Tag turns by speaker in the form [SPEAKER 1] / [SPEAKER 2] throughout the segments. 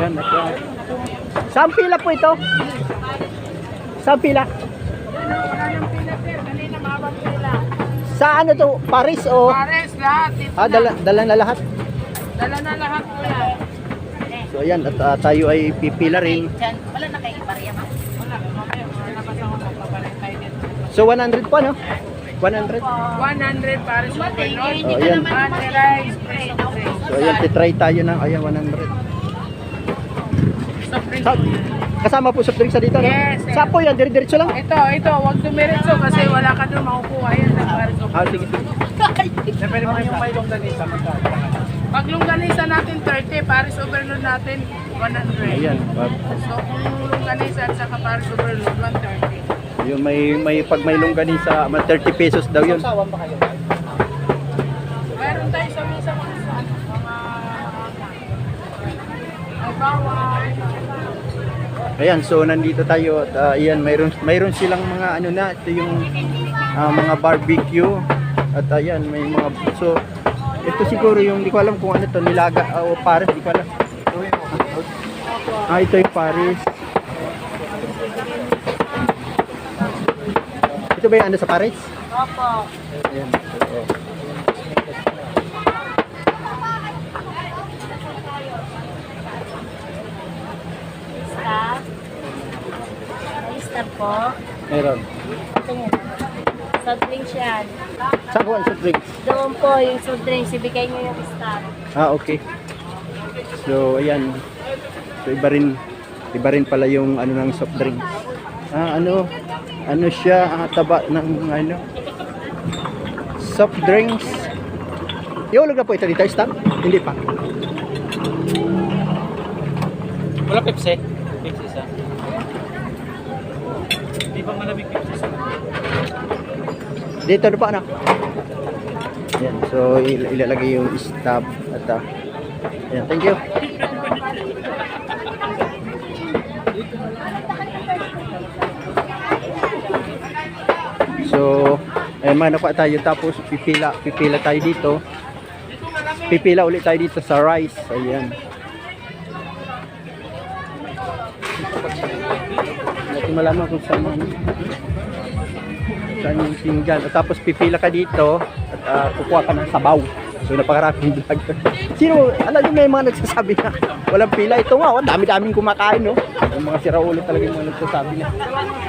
[SPEAKER 1] Yan, yan. Saan pila po ito? Saan pila? Sa ano to? Paris o?
[SPEAKER 2] Pares lahat.
[SPEAKER 1] Dala na lahat.
[SPEAKER 2] Dala na lahat po yan.
[SPEAKER 1] So ayan, at tayo ay pipila rin.
[SPEAKER 3] Wala na kayo iparya ma?
[SPEAKER 2] Wala. Mamaya, labas ako magpapalit tayo dito.
[SPEAKER 1] So 100 po ano? 100?
[SPEAKER 2] 100 Pares overload.
[SPEAKER 1] Oh, ayan.
[SPEAKER 2] Rice, preso.
[SPEAKER 1] So ayan, titry tayo ng ayan 100.
[SPEAKER 2] Soft drinks
[SPEAKER 1] Sa,
[SPEAKER 2] po yan.
[SPEAKER 1] kasama po sa drinks sa dito, no?
[SPEAKER 2] Yes, yes.
[SPEAKER 1] Saan po yan? Diretso lang?
[SPEAKER 2] Ito, wag dumiretso kasi wala ka doon makukuha yan ng Pares
[SPEAKER 1] Ah,
[SPEAKER 2] overload.
[SPEAKER 1] sige, sige.
[SPEAKER 4] Pwede mo yung may longganisa magkano?
[SPEAKER 2] Pag longganisa natin 30, Pares overload natin 100.
[SPEAKER 1] Ayan.
[SPEAKER 2] So kung longganisa at saka Pares overload 130.
[SPEAKER 1] Yung may pag may longganisa, 30 pesos daw yun.
[SPEAKER 4] Sawan ba kayo?
[SPEAKER 2] Meron tayo sa misa mga ay bawal.
[SPEAKER 1] Ayan, so nandito tayo at ayan, mayroon silang mga ano na, ito yung mga barbecue at ayan, may mga so ito siguro yung, di ko alam kung ano to, nilaga o pares, di ko alam. Ito yung pares. Ito ba yung ano sa pares?
[SPEAKER 3] Opo.
[SPEAKER 1] Ayan. So,
[SPEAKER 3] Lista. Lista po.
[SPEAKER 1] meron.
[SPEAKER 3] Ito nga. Soft drinks yan.
[SPEAKER 1] Saan po ang soft drinks?
[SPEAKER 3] Doon po yung soft drinks. Ibigay nyo yung star.
[SPEAKER 1] Okay. So, ayan. So, iba rin pala yung ano ng soft drinks. Ano siya, taba ng ano, soft drinks. Iulog na po ito dito, stop? Hindi pa.
[SPEAKER 4] Wala Pepsi? Pepsi isa. Di ba malamig Pepsi isa?
[SPEAKER 1] Dito na pa, anak. Ayan, so ilalagay yung stop at ayan, thank you. So, manakuha tayo tapos pipila tayo dito. Pipila ulit tayo dito sa rice. Ayan. Natin malaman kung saan yung pinggan. At tapos pipila ka dito at kukuha ka ng sabaw. So napakaraming vlog. Sino, alam niyo may mga nagsasabi na walang pila. Ito nga, oh, dami-daming kumakain, no? Yung mga siraulo talaga yung mga nagsasabi na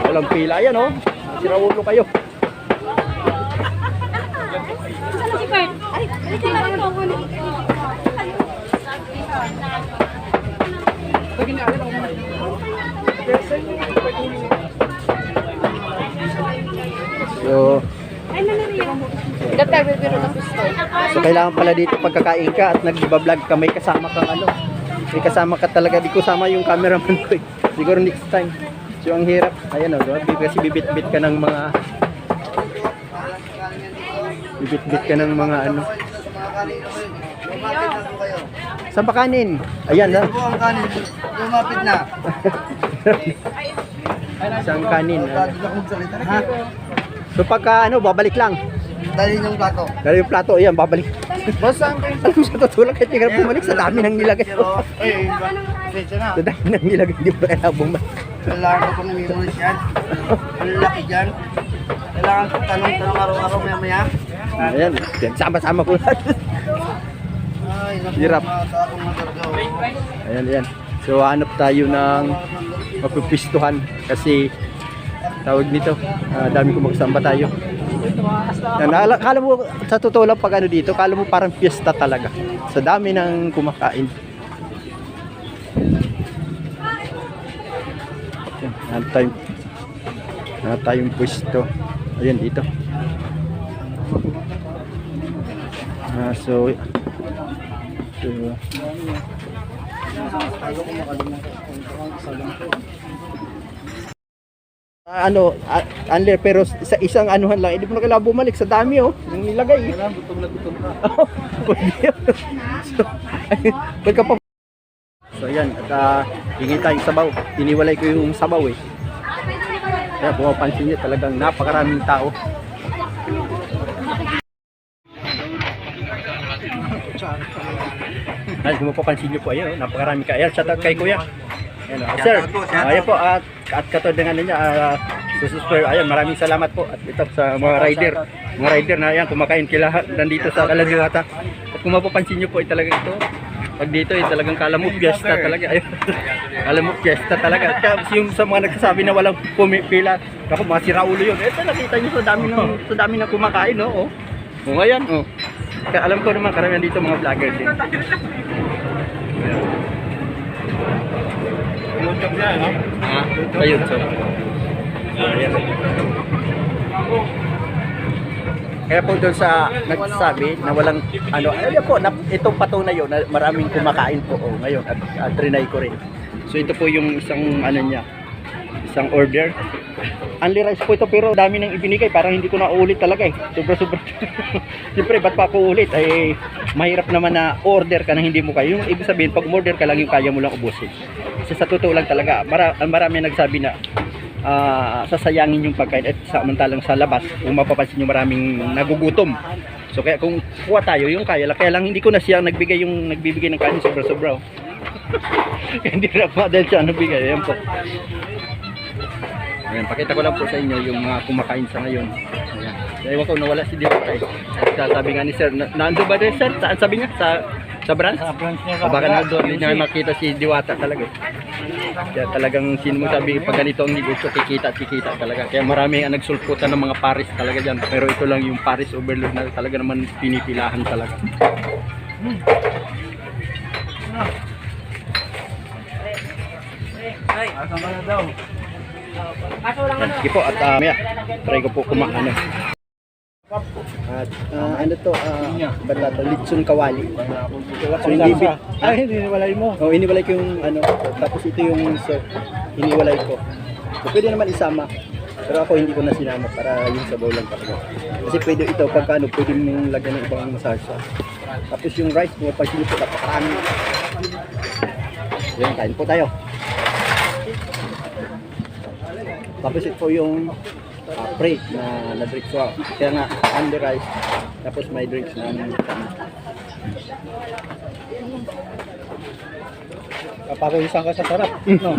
[SPEAKER 1] walang pila. Ayan, oh. Siraulo kayo.
[SPEAKER 3] Ay, balik na lang ako.
[SPEAKER 1] So,
[SPEAKER 3] Ay, nanariyan. Dapat bibiro na gusto.
[SPEAKER 1] so kailangan pala dito pagkakain ka at nagbablog ka, may kasama kang ano. May kasama ka talaga. Di ko sama yung cameraman ko eh. Siguro next time. So ang hirap. Ayan, oh, kasi bibit-bit ka ng mga ano. Saan pa kanin? Ayan na.
[SPEAKER 4] Ito ang kanin. Lumapit na.
[SPEAKER 1] Isang kanin.
[SPEAKER 4] Ha?
[SPEAKER 1] So pagka ano, babalik lang.
[SPEAKER 4] Dalhin yung plato.
[SPEAKER 1] Dahil yung plato, ayan, babalik.
[SPEAKER 4] Basta ang kain.
[SPEAKER 1] Alam sa tutulak kahit hindi ka bumalik sa dami ng nilagay.
[SPEAKER 4] Ay, pwede na.
[SPEAKER 1] Sa dami ng nilagay, hindi mo kailangan bumalik.
[SPEAKER 4] Kailangan ko pang memories yan. Ang laki dyan. Kailangan ko tanong-tanong araw-araw maya-maya.
[SPEAKER 1] Ayan, sama-sama ko natin.
[SPEAKER 4] Ay, naku,
[SPEAKER 1] Hirap.
[SPEAKER 4] akong matarga.
[SPEAKER 1] Ayan, ayan. So hanap tayo ng mapipistuhan kasi tawag nito, dami ko magsamba tayo. Kala mo, sa totoo lang pag ano dito, kala mo parang fiesta talaga. Sa dami ng kumakain. Ayan, hanap tayong pwesto. Ayan dito. So ano, unler, pero sa isang anuhan lang, hindi mo na kailangan bumalik sa dami, oh, yung nilagay.
[SPEAKER 4] Gutom na gutom ka.
[SPEAKER 1] So, pagka pa. So ayan, at hingi tayong sabaw. Iniwalay ko yung sabaw eh. Kaya kung mapansin nyo, talagang napakaraming tao. Kung mapapansin nyo po, ayun, napakarami ka. Ayan, shoutout kay Kuya. Ayan, sir, ayan po, at katod ng ano niya, sususper, ayan, maraming salamat po. At ito sa mga rider na ayan, kumakain kila nandito sa Kaladiwata. At kung mapapansin nyo po, talagang ito, pag dito, talagang kalamok fiesta talaga. Ayun, kalamok fiesta talaga. Kaya yung sa mga nagsasabi na walang pumipila, ako, mga siraulo yun. Ito, nakita nyo sa dami ng kumakain, no? Oh. O ngayon, oh. Kaya alam ko naman karamihan dito mga vlogger din.
[SPEAKER 4] YouTube niya, no?
[SPEAKER 1] Sa YouTube. Ayan. Kaya po doon sa nagsasabi na walang ano, ayun po, itong patunay yun na maraming kumakain po ngayon at trinay ko rin. So ito po yung isang ano niya, isang order. Only rice po ito pero dami nang ibinigay, parang hindi ko na uulit talaga eh. Sobra. Siyempre, ba't pa ako ulit? Eh, mahirap naman na order ka na hindi mo kaya. Yung ibig sabihin, pag order ka lang yung kaya mo lang ubusin. Kasi sa totoo lang talaga, marami nagsabi na sasayangin yung pagkain at samantalang sa labas, kung mapapansin nyo maraming nagugutom. So kaya kung kuha tayo, yung kaya lang hindi ko na siya nagbigay ng kanin sobra-sobra. Hindi na pa dahil siya nagbigay. Ayan po. Ayan, pakita ko lang po sa inyo yung mga kumakain sa ngayon. Ayan. Ewan ko, nawala si Diwata eh. At sabi nga ni Sir, nando ba rin Sir? Saan sabi niya? Sa branch?
[SPEAKER 4] Sa branch niya.
[SPEAKER 1] Baka na doon din niya makita si Diwata talaga eh. Kaya talagang sino mo sabi, pag ganito ang negosyo, kikita talaga. Kaya marami ang nagsulputan ng mga Paris talaga dyan. Pero ito lang yung Paris overload na talaga naman pinipilahan talaga.
[SPEAKER 4] Ay, asan ka na daw?
[SPEAKER 1] Sige po, at maya, try ko po kumain. At ano to, bata to, litson kawali. So hindi
[SPEAKER 4] iniwalay mo.
[SPEAKER 1] Oh, iniwalay ko yung ano, tapos ito yung soup, iniwalay ko. So, pwede naman isama. Pero ako hindi ko na sinama para yung sabaw lang talaga. Kasi pwede ito, pagka ano, pwede mong lagyan ng ibang salsa. Tapos yung rice, pumapagsin po, napakarami. Yan, kain po tayo. Tapos ito yung pre na drinks ko. Kaya nga, only rice. Tapos may drinks na
[SPEAKER 4] Papawisan ka sa sarap. No.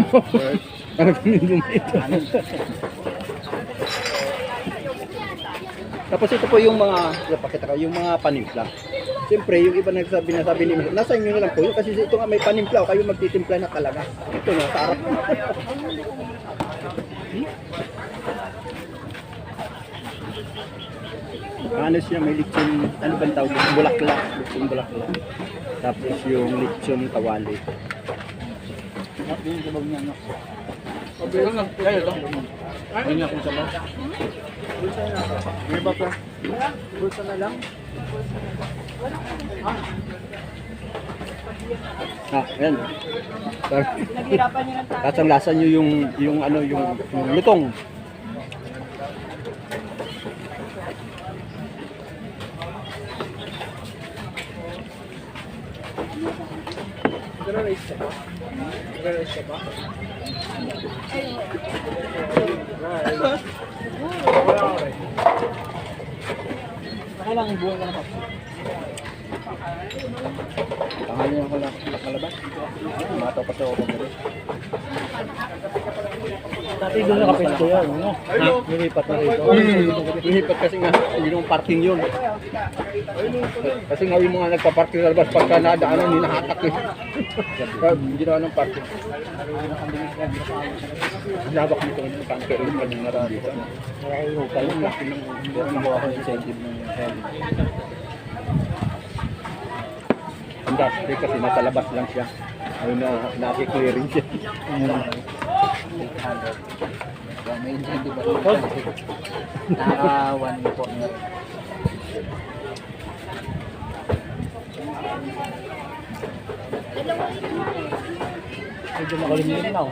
[SPEAKER 1] Tapos ito po yung mga, pakita ko, yung mga panimpla. Siyempre, yung iba nasabi ni nasa inyo na lang po yun kasi ito nga may panimpla, kayo magtitimpla na talaga. Ito na, sa harap. Ano siya, may lechon, ano bang tawag? Bulaklak, lechon bulaklak. Tapos yung lechon kawali. Bulsa na lang. Ayan.
[SPEAKER 3] Naghirapan niyo ng tayo.
[SPEAKER 1] Lasang-lasa nyo yung ano, yung lutong.
[SPEAKER 4] Kailangan buwan ka na pa.
[SPEAKER 1] Tangan niya ako lang nakalabas. Mataw pa sa ako pag
[SPEAKER 4] Dati doon nakapesto yan, no? Nilipat na rito.
[SPEAKER 1] Lilipat kasi nga, yun yung parking yun. Kasi nga yung mga nagpa-parking sa labas, pagka nadaanan, hinahatak eh. Kaya ginawa ng parking. Labak nito yung tanker, yung kanyang narami.
[SPEAKER 4] Nakakihukay yung laki ng nakuha ko incentive ng
[SPEAKER 1] Industry kasi nasa labas lang siya. Ayun na, naki-clearing siya.
[SPEAKER 4] may incentive ba ito? Nakawan mo po. Medyo makalimlim na.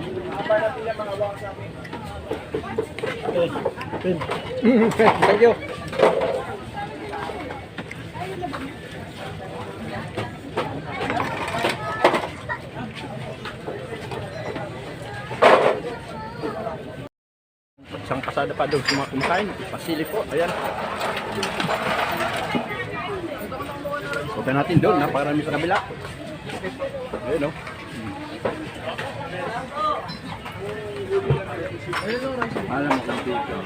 [SPEAKER 1] Thank you. Isang pasada pa doon kumakain. Pasili po. Ayan. Punta natin doon. Napakarami sa kabila. Ayun o. Alam mo kung dito.